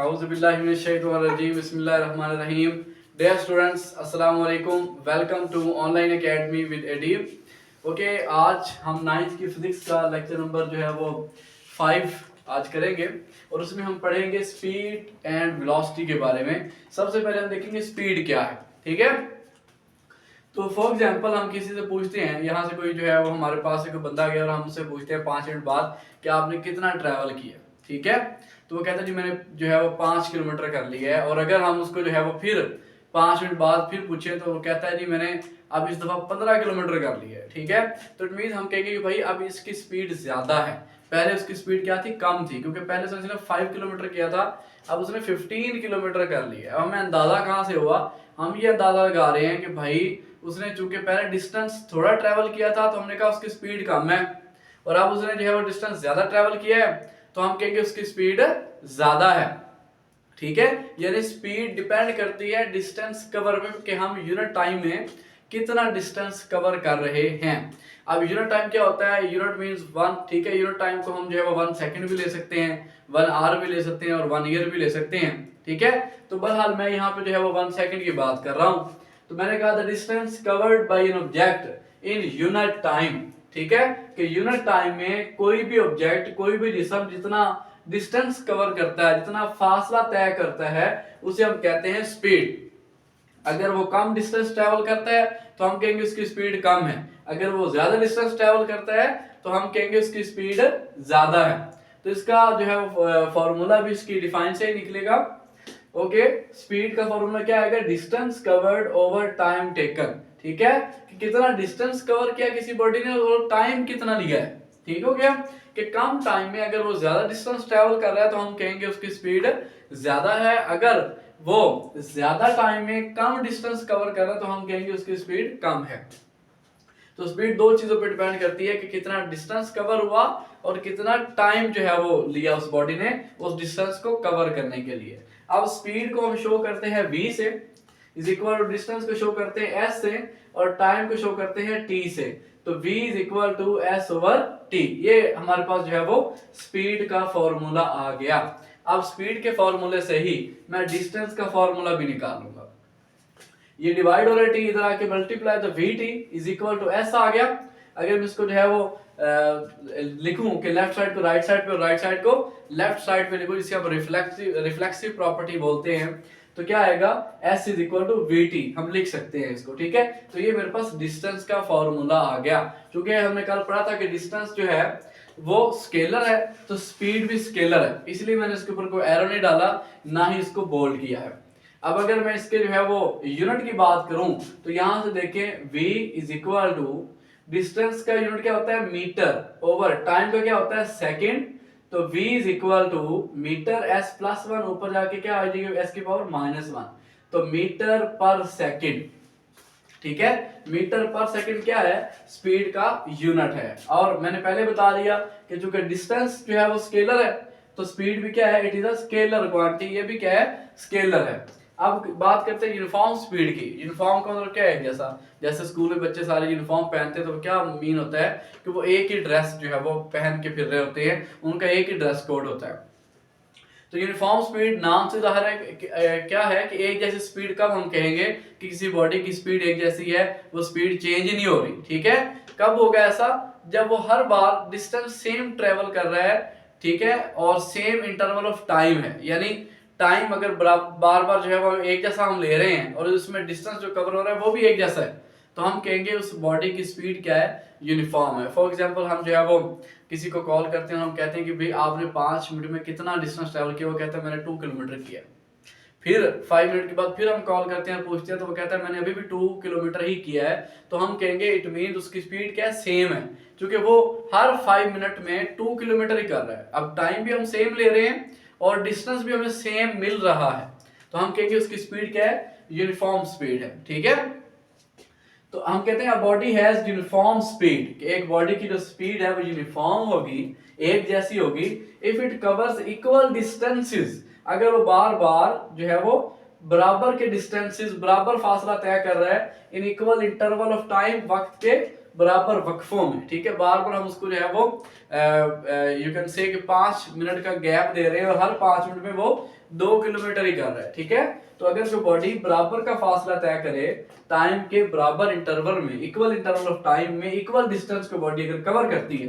Auzubillahiminash-shaytanir-rajeem. Bismillahir-rahmanir-rahim. Dear students, Assalamu alaikum. Welcome to Online Academy with Adib. Okay आज हम 9th की physics का lecture number जो है वो 5 आज करेंगे और उसमें हम पढ़ेंगे स्पीड एंड वेलोसिटी के बारे में। सबसे पहले हम देखेंगे स्पीड क्या है, ठीक है। तो फॉर एग्जांपल हम किसी से पूछते हैं, यहाँ से कोई जो है वो हमारे पास से कोई बंदा गया और हम उससे पूछते हैं 5 मिनट बाद कि आपने कितना ट्रैवल किया, ठीक है। तो वो कहता है जी मैंने जो है वो 5 किलोमीटर कर लिया है। और अगर हम उसको जो है वो फिर 5 मिनट बाद फिर पूछे तो वो कहता है जी मैंने अब इस दफा 15 किलोमीटर कर लिया है, ठीक है। तो इट मीन हम कहेंगे कि भाई अब इसकी स्पीड ज्यादा है, पहले उसकी स्पीड क्या थी, कम थी, क्योंकि पहले से उसने 5 किलोमीटर किया था, अब उसने 15 किलोमीटर कर लिया। अब हमें अंदाजा कहाँ से हुआ, हम ये अंदाजा लगा रहे हैं कि भाई उसने चूंकि पहले डिस्टेंस थोड़ा ट्रेवल किया था तो हमने कहा उसकी स्पीड कम है, और अब उसने जो है वो डिस्टेंस ज्यादा ट्रेवल किया है तो हम कहेंगे उसकी स्पीड ज्यादा है, ठीक है। यानी स्पीड डिपेंड करती है डिस्टेंस कवर पे कि हम यूनिट टाइम में कितना डिस्टेंस कवर कर रहे हैं। अब यूनिट टाइम क्या होता है, यूनिट मींस 1, ठीक है। यूनिट टाइम को हम जो है वो 1 सेकंड भी ले सकते हैं, 1 आवर भी ले सकते हैं और 1 ईयर भी ले सकते हैं, ठीक है। तो बहरहाल मैं यहाँ पे जो है वो 1 सेकंड की बात कर रहा हूँ। तो मैंने कहा the distance covered by an object in unit time, ठीक है, कि यूनिट टाइम में कोई भी ऑब्जेक्ट, कोई भी जिस्म जितना डिस्टेंस कवर करता है, जितना फासला तय करता है, उसे हम कहते हैं स्पीड। अगर वो कम डिस्टेंस ट्रेवल करता है तो हम कहेंगे उसकी स्पीड कम है, अगर वो ज्यादा डिस्टेंस ट्रेवल करता है तो हम कहेंगे उसकी स्पीड ज्यादा है। तो इसका जो है फॉर्मूला भी इसकी डिफाइन से ही निकलेगा। ओके, स्पीड का फॉर्मूला क्या आएगा, distance covered over time taken, ठीक है, कि कितना डिस्टेंस कवर किया किसी बॉडी ने और टाइम कितना लिया है, ठीक हो गया। कि कम टाइम में अगर वो ज्यादा डिस्टेंस ट्रेवल कर रहा है तो हम कहेंगे उसकी स्पीड ज्यादा है, अगर वो ज्यादा टाइम में कम डिस्टेंस कवर कर रहा है तो हम कहेंगे उसकी स्पीड कम है। तो स्पीड दो चीजों पर डिपेंड करती है कि कितना डिस्टेंस कवर हुआ और कितना टाइम जो है वो लिया उस बॉडी ने उस डिस्टेंस को कवर करने के लिए। अब स्पीड को हम शो करते हैं v से, इज इक्वल टू डिस्टेंस को शो करते हैं s से और टाइम को शो करते हैं t से। तो v is equal to s over t, ये हमारे पास जो है वो स्पीड का फॉर्मूला आ गया। अब स्पीड के फॉर्मूले से ही मैं डिस्टेंस का फॉर्मूला भी निकाल लूंगा। ये डिवाइड हो रहा है t, इधर आके मल्टीप्लाई, तो vt is equal to s आ गया। अगर मैं इसको जो है वो लिखूं कि लेफ्ट साइड को राइट साइड पे और राइट साइड को लेफ्ट साइड पे लिखूं, जिसे हम रिफ्लेक्सिव प्रॉपर्टी बोलते हैं, तो क्या आएगा, s is equal to vt हम लिख सकते हैं इसको, ठीक है। तो ये मेरे पास डिस्टेंस का फॉर्मूला आ गया। क्योंकि हमने कल पढ़ा था कि डिस्टेंस जो है वो स्केलर है तो स्पीड भी स्केलर है, इसलिए मैंने इसके ऊपर कोई एरो नहीं डाला, ना ही इसको बोल्ड किया है। अब अगर मैं इसके जो है वो यूनिट की बात करूं तो यहां से देखें v is equal to distance का यूनिट क्या होता है, मीटर, ओवर टाइम का क्या होता है, सेकंड। तो v is equal to metre s plus 1, ऊपर जाके क्या आ जाएगा s की पावर -1, तो मीटर पर सेकंड, ठीक है। मीटर पर सेकंड क्या है, स्पीड का यूनिट है। और मैंने पहले बता दिया कि चूंकि डिस्टेंस जो है वो स्केलर है तो स्पीड भी क्या है, it is a scalar quantity, ये भी क्या है, स्केलर है। अब बात करते हैं यूनिफॉर्म स्पीड की। यूनिफॉर्म का मतलब क्या है, जैसे स्कूल में बच्चे सारे यूनिफॉर्म पहनते हैं तो क्या मीन होता है कि वो एक ही ड्रेस जो है वो पहन के फिर रहे होते हैं, उनका एक ही ड्रेस कोड होता है। तो यूनिफॉर्म स्पीड नाम से जाहिर है क्या है कि एक जैसी स्पीड कब हम कहेंगे कि किसी बॉडी की स्पीड एक जैसी है, वो स्पीड चेंज नहीं हो रही, ठीक है। कब होगा ऐसा, जब वो हर बार डिस्टेंस सेम ट्रेवल कर रहा है, ठीक है, और सेम इंटरवल ऑफ टाइम है। यानी टाइम अगर बार बार जो है वो एक जैसा हम ले रहे हैं और उसमें डिस्टेंस जो कवर हो रहा है वो भी एक जैसा है, तो हम कहेंगे उस बॉडी की स्पीड क्या है, यूनिफॉर्म है। फॉर एग्जांपल हम जो है वो किसी को कॉल करते हैं, हम कहते हैं कि भाई आपने 5 मिनट में कितना डिस्टेंस ट्रैवल किया, वो कहता है मैंने 2 किलोमीटर किया। फिर 5 मिनट के बाद फिर हम कॉल करते हैं, पूछते हैं, तो वो कहता है मैंने अभी भी 2 किलोमीटर ही किया है। तो हम कहेंगे इट मीन उसकी स्पीड क्या है, सेम है, क्योंकि वो हर 5 मिनट में 2 किलोमीटर ही कर रहा है। अब टाइम भी हम सेम ले रहे हैं और डिस्टेंस भी हमें सेम मिल रहा है, तो हम कहेंगे उसकी स्पीड क्या है, यूनिफॉर्म स्पीड है, ठीक है। तो हम कहते हैं बॉडी हैज यूनिफॉर्म स्पीड, एक बॉडी की जो स्पीड है वो यूनिफॉर्म होगी, एक जैसी होगी, if it covers equal distances, अगर वो बार बार जो है वो बराबर के डिस्टेंसेस, बराबर फासला तय कर रहा है, in equal interval of time, वक्त के बराबर वक्फों में, ठीक है, बार बार हम उसको जो है वो यू कैन से कि 5 मिनट का गैप दे रहे हैं और हर 5 मिनट में वो 2 किलोमीटर ही कर रहा है, ठीक है। तो अगर जो बॉडी बराबर का फासला तय करे टाइम के बराबर इंटरवल में, इक्वल इंटरवल ऑफ टाइम में इक्वल डिस्टेंस को बॉडी अगर कवर करती है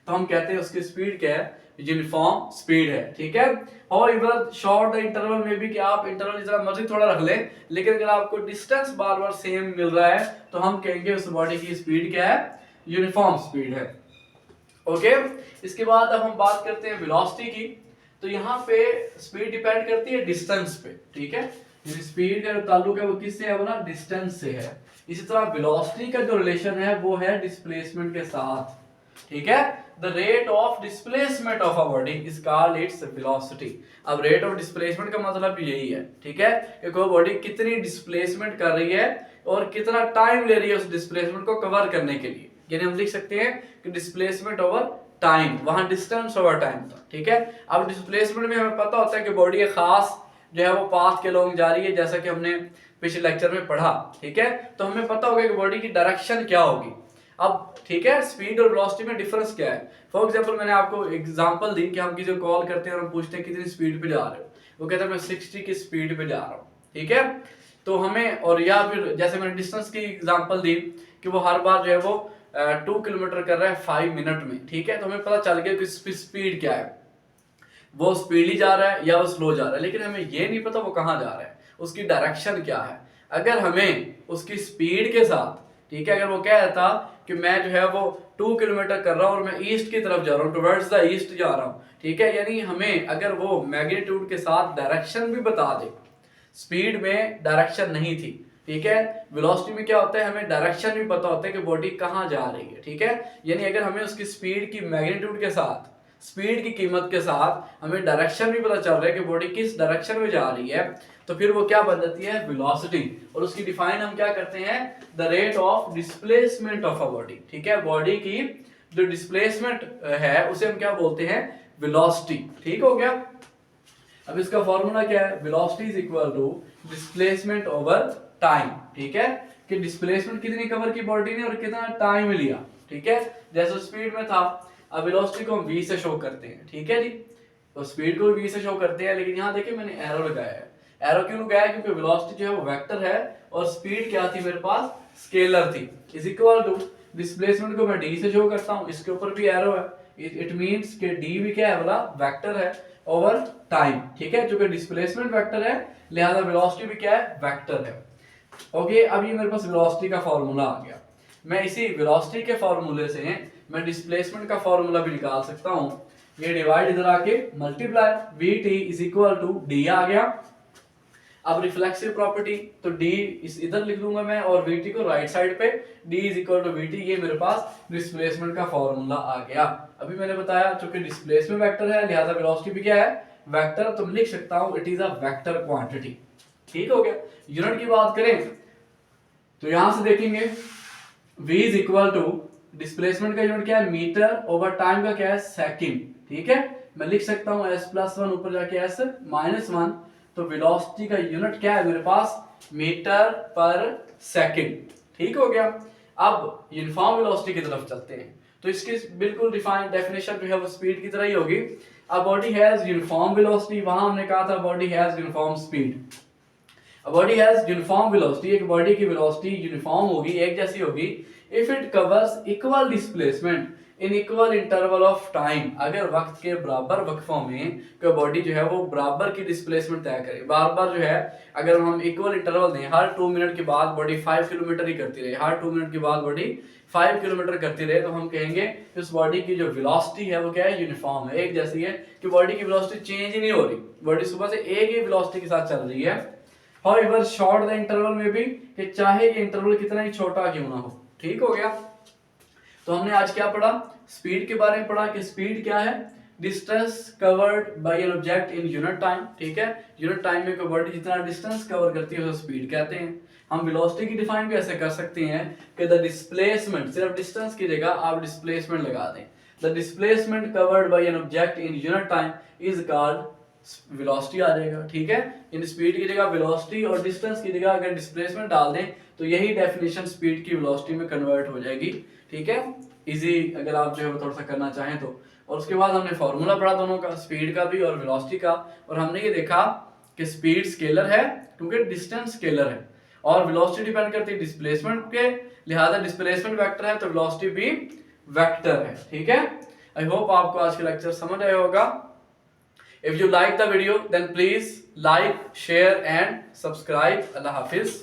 तो हम कहते हैं उसकी स्पीड क्या है, यूनिफॉर्म स्पीड है, ठीक है। और शॉर्ट इंटरवल में भी कि आप इंटरवल जितना मर्जी थोड़ा रख लें, लेकिन अगर आपको डिस्टेंस बार बार सेम मिल रहा है तो हम कहेंगे उस बॉडी की स्पीड क्या है, यूनिफॉर्म स्पीड है। ओके, इसके बाद अब हम बात करते हैं वेलोसिटी की। तो यहाँ पे स्पीड डिपेंड करती है डिस्टेंस पे, ठीक है। स्पीड का जो ताल्लुक है वो किससे है, वो ना डिस्टेंस से है। इसी तरह वेलोसिटी का जो रिलेशन है वो है डिस्प्लेसमेंट के साथ, ठीक है। The rate of displacement of a body is called its velocity. अब रेट ऑफ डिस्प्लेसमेंट का मतलब यही है, ठीक है, कि कोई बॉडी कितनी डिस्प्लेसमेंट कर रही है और कितना टाइम ले रही है उस डिस्प्लेसमेंट को कवर करने के लिए। यानी हम लिख सकते हैं कि डिस्प्लेसमेंट ओवर टाइम, वहां डिस्टेंस ओवर टाइम था, ठीक है। अब डिस्प्लेसमेंट में हमें पता होता है कि बॉडी एक खास जो है वो पाथ के लॉन्ग जा रही है, जैसा कि हमने पिछले लेक्चर में पढ़ा, ठीक है। तो हमें पता होगा कि बॉडी की डायरेक्शन क्या होगी। अब ठीक है, स्पीड और वेलोसिटी में डिफरेंस क्या है। फॉर एग्जांपल मैंने आपको एग्जांपल दी कि हम किसी को कॉल करते हैं और हम पूछते हैं कितनी स्पीड पे जा रहे हो, वो कहता है मैं 60 की स्पीड पे जा रहा हूँ, ठीक है। तो हमें, और या फिर जैसे मैंने डिस्टेंस की एग्जांपल दी कि वो हर बार जो है वो 2 किलोमीटर कर रहा है 5 मिनट में, ठीक है। तो हमें पता चल गया कि स्पीड क्या है, वो स्पीडली जा रहा है या वो स्लो जा रहा है, लेकिन हमें ये नहीं पता वो कहाँ जा रहा है, उसकी डायरेक्शन क्या है। अगर हमें उसकी स्पीड के साथ, ठीक है, अगर वो कह रहा था कि मैं जो है वो 2 किलोमीटर कर रहा हूँ और मैं ईस्ट की तरफ जा रहा हूँ, टुवर्ड्स द ईस्ट जा रहा हूँ, ठीक है, यानी हमें अगर वो मैग्नीट्यूड के साथ डायरेक्शन भी बता दे, स्पीड में डायरेक्शन नहीं थी, ठीक है। वेलोसिटी में क्या होता है, हमें डायरेक्शन भी पता होता है कि बॉडी कहाँ जा रही है, ठीक है। यानी अगर हमें उसकी स्पीड की मैग्नीट्यूड के साथ, स्पीड की कीमत के साथ हमें डायरेक्शन भी पता चल रहा है कि बॉडी किस डायरेक्शन में जा रही है, तो फिर वो क्या बन जाती है, वेलोसिटी। और उसकी डिफाइन हम क्या करते हैं, the rate of displacement of a body, ठीक है। बॉडी की जो डिस्प्लेसमेंट है उसे हम क्या बोलते हैं, वेलोसिटी, ठीक हो गया। अब इसका फॉर्मूला क्या है, velocity is equal to displacement over time, ठीक है, कि डिस्प्लेसमेंट कितनी कवर की बॉडी ने और कितना टाइम लिया, ठीक है। जैसे स्पीड में था, अब वेलोसिटी को हम v से शो करते हैं, ठीक है जी। तो स्पीड को v से शो करते हैं, लेकिन यहाँ देखिए मैंने एरो लगाया है। एरो क्यों लगाया, क्योंकि वेलोसिटी जो है वो वेक्टर है और स्पीड क्या थी मेरे पास, स्केलर थी। इज इक्वल टू डिस्प्लेसमेंट को मैं d से शो करता हूँ, इसके ऊपर भी एरो है, इट मींस कि d भी क्या है, वाला वेक्टर है ओवर टाइम, ठीक है। चूंकि डिस्प्लेसमेंट वेक्टर है लिहाजा वेलोसिटी भी क्या है, वेक्टर है। ओके, अब ये मेरे पास वेलोसिटी का फॉर्मूला आ गया। मैं इसी वेलोसिटी के फॉर्मूले से मैं डिस्प्लेसमेंट का फॉर्मूला भी निकाल सकता हूं। ये डिवाइड इधर आके multiply, vt is equal to d आ गया। अब रिफ्लेक्सिव प्रॉपर्टी, तो d इस इधर लिख लूंगा मैं और vt को राइट साइड पे, d is equal to vt, ये मेरे पास डिस्प्लेसमेंट का फॉर्मूला आ गया। अभी मैंने बताया चूंकि डिस्प्लेसमेंट वेक्टर है लिहाजा वेलोसिटी भी क्या है, वेक्टर। तो मैं लिख सकता हूं it is a vector quantity, ठीक हो गया। यूनिट की बात करें तो यहां से देखेंगे v is equal to displacement का यूनिट क्या है, मीटर, ओवर टाइम का क्या है, सेकंड, ठीक है। मैं लिख सकता हूं s+1 ऊपर जाके s-1। तो वेलोसिटी का यूनिट क्या है मेरे पास, मीटर पर सेकंड, ठीक हो गया। अब यूनिफॉर्म वेलोसिटी की तरफ चलते हैं, तो इसकी बिल्कुल डिफाइंड डेफिनेशन जो है वो स्पीड की तरह ही होगी। अब बॉडी हैज यूनिफॉर्म वेलोसिटी, वहां हमने कहा था body has uniform speed. Body has uniform velocity, एक बॉडी की वेलोसिटी यूनिफॉर्म होगी, एक जैसी होगी, if it covers equal displacement in equal interval of time, अगर वक्त के बराबर वक्फों में कोई बॉडी जो है वो बराबर की डिस्प्लेसमेंट तय करे। बार बार जो है अगर हम इक्वल इंटरवल दें, हर 2 मिनट के बाद बॉडी 5 किलोमीटर ही करती रहे, हर 2 मिनट के बाद बॉडी 5 किलोमीटर करती रहे, तो हम कहेंगे कि उस बॉडी की जो वेलोसिटी है वो क्या है, यूनिफॉर्म है, एक जैसी है, कि बॉडी की वेलोसिटी चेंज ही नहीं हो रही, बॉडी सुबह से एक ही वेलोसिटी के साथ चल रही है। However, शॉर्ट द इंटरवल में भी, कि चाहे ये इंटरवल कितना ही छोटा क्यों ना हो, ठीक हो गया। तो हमने आज क्या पढ़ा, स्पीड के बारे में पढ़ा कि स्पीड क्या है, distance covered by an object in unit time, ठीक है। यूनिट टाइम में कोई बॉडी जितना डिस्टेंस कवर करती है उसे स्पीड कहते हैं। हम वेलोसिटी की डिफाइन भी ऐसे कर सकते हैं कि द डिस्प्लेसमेंट, सिर्फ डिस्टेंस की जगह आप डिस्प्लेसमेंट लगा दें, the displacement covered by an object in unit time is called velocity आ जाएगा, ठीक है। इन स्पीड की जगह वेलोसिटी और डिस्टेंस की जगह अगर डिस्प्लेसमेंट डाल दें तो यही डेफिनेशन स्पीड की वेलोसिटी में कन्वर्ट हो जाएगी, ठीक है। इजी अगर आप जो है थोड़ा सा करना चाहें तो। और उसके बाद हमने फॉर्मूला पढ़ा दोनों का, स्पीड का भी और वेलोसिटी का, और हमने ये देखा कि स्पीड स्केलर है क्योंकि डिस्टेंस स्केलर है, और वेलोसिटी डिपेंड करती है डिस्प्लेसमेंट के, लिहाजा डिस्प्लेसमेंट वेक्टर है तो वेलोसिटी भी वेक्टर है, ठीक है। आई होप आपको आज का लेक्चर समझ आया होगा। If you like the video then please like, share and subscribe. Allah Hafiz.